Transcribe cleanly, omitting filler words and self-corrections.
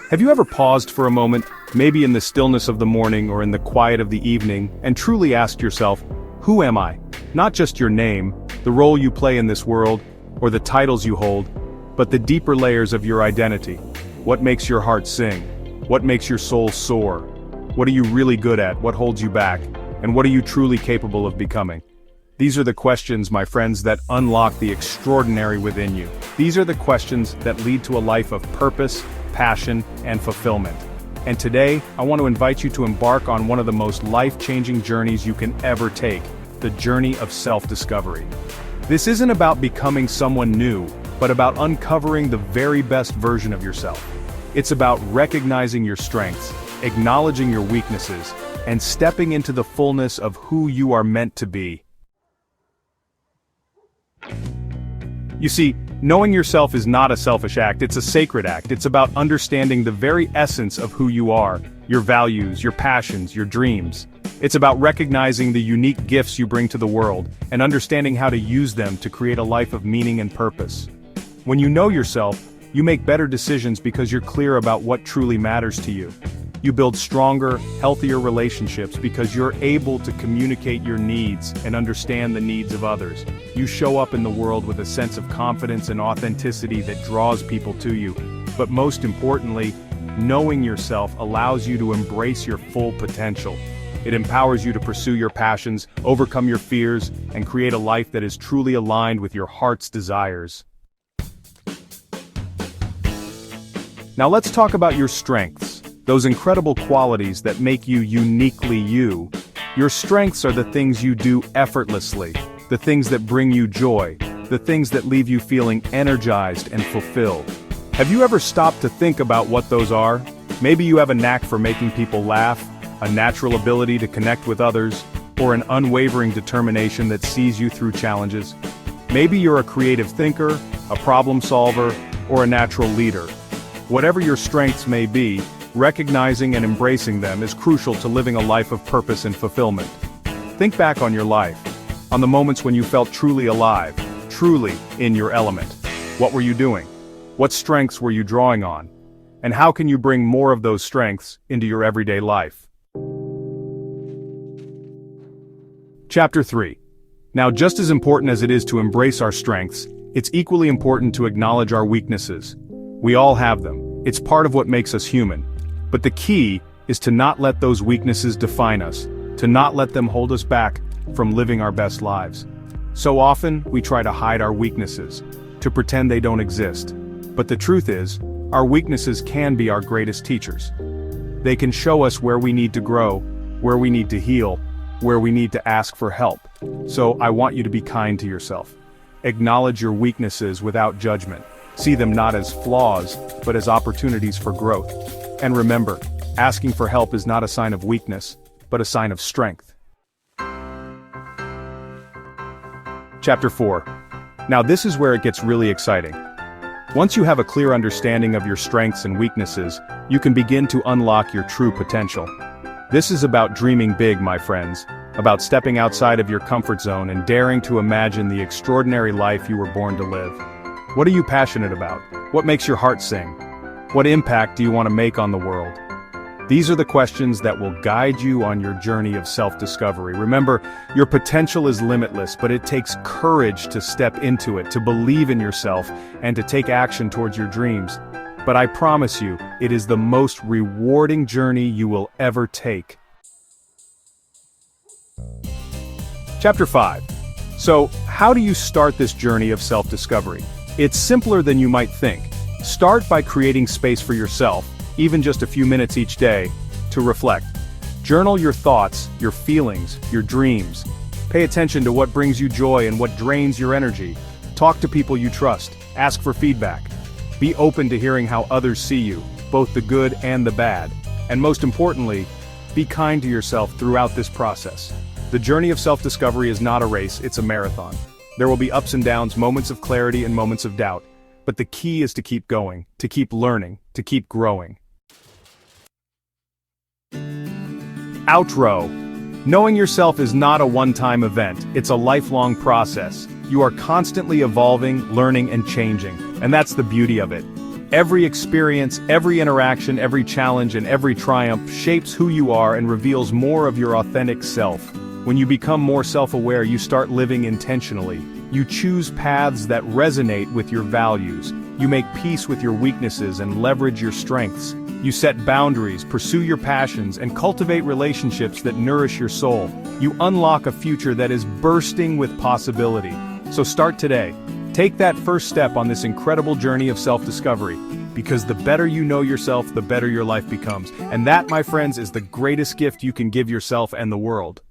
Have you ever paused for a moment, maybe in the stillness of the morning or in the quiet of the evening, and truly asked yourself, who am I? Not just your name, the role you play in this world, or the titles you hold, but the deeper layers of your identity. What makes your heart sing? What makes your soul soar? What are you really good at? What holds you back? And what are you truly capable of becoming? These are the questions, my friends, that unlock the extraordinary within you. These are the questions that lead to a life of purpose, passion, and fulfillment. And today, I want to invite you to embark on one of the most life-changing journeys you can ever take, the journey of self-discovery. This isn't about becoming someone new, but about uncovering the very best version of yourself. It's about recognizing your strengths, acknowledging your weaknesses, and stepping into the fullness of who you are meant to be. You see, knowing yourself is not a selfish act, it's a sacred act. It's about understanding the very essence of who you are, your values, your passions, your dreams. It's about recognizing the unique gifts you bring to the world, and understanding how to use them to create a life of meaning and purpose. When you know yourself, you make better decisions because you're clear about what truly matters to you. You build stronger, healthier relationships because you're able to communicate your needs and understand the needs of others. You show up in the world with a sense of confidence and authenticity that draws people to you. But most importantly, knowing yourself allows you to embrace your full potential. It empowers you to pursue your passions, overcome your fears, and create a life that is truly aligned with your heart's desires. Now let's talk about your strengths. Those incredible qualities that make you uniquely you. Your strengths are the things you do effortlessly, the things that bring you joy, the things that leave you feeling energized and fulfilled. Have you ever stopped to think about what those are? Maybe you have a knack for making people laugh, a natural ability to connect with others, or an unwavering determination that sees you through challenges. Maybe you're a creative thinker, a problem solver, or a natural leader. Whatever your strengths may be, recognizing and embracing them is crucial to living a life of purpose and fulfillment. Think back on your life, on the moments when you felt truly alive, truly in your element. What were you doing? What strengths were you drawing on? And how can you bring more of those strengths into your everyday life? Chapter 3. Now, just as important as it is to embrace our strengths, it's equally important to acknowledge our weaknesses. We all have them. It's part of what makes us human. But the key is to not let those weaknesses define us, to not let them hold us back from living our best lives. So often, we try to hide our weaknesses, to pretend they don't exist. But the truth is, our weaknesses can be our greatest teachers. They can show us where we need to grow, where we need to heal, where we need to ask for help. So I want you to be kind to yourself. Acknowledge your weaknesses without judgment. See them not as flaws, but as opportunities for growth. And remember, asking for help is not a sign of weakness, but a sign of strength. Chapter 4. Now this is where it gets really exciting. Once you have a clear understanding of your strengths and weaknesses, you can begin to unlock your true potential. This is about dreaming big, my friends, about stepping outside of your comfort zone and daring to imagine the extraordinary life you were born to live. What are you passionate about? What makes your heart sing? What impact do you want to make on the world? These are the questions that will guide you on your journey of self-discovery. Remember, your potential is limitless, but it takes courage to step into it, to believe in yourself, and to take action towards your dreams. But I promise you, it is the most rewarding journey you will ever take. Chapter 5. So, how do you start this journey of self-discovery? It's simpler than you might think. Start by creating space for yourself, even just a few minutes each day, to reflect. Journal your thoughts, your feelings, your dreams. Pay attention to what brings you joy and what drains your energy. Talk to people you trust. Ask for feedback. Be open to hearing how others see you, both the good and the bad. And most importantly, be kind to yourself throughout this process. The journey of self-discovery is not a race, it's a marathon. There will be ups and downs, moments of clarity and moments of doubt. But the key is to keep going, to keep learning, to keep growing. Outro. Knowing yourself is not a one-time event, it's a lifelong process. You are constantly evolving, learning, and changing, and that's the beauty of it. Every experience, every interaction, every challenge, and every triumph shapes who you are and reveals more of your authentic self. When you become more self-aware, you start living intentionally. You choose paths that resonate with your values. You make peace with your weaknesses and leverage your strengths. You set boundaries, pursue your passions, and cultivate relationships that nourish your soul. You unlock a future that is bursting with possibility. So start today. Take that first step on this incredible journey of self-discovery. Because the better you know yourself, the better your life becomes. And that, my friends, is the greatest gift you can give yourself and the world.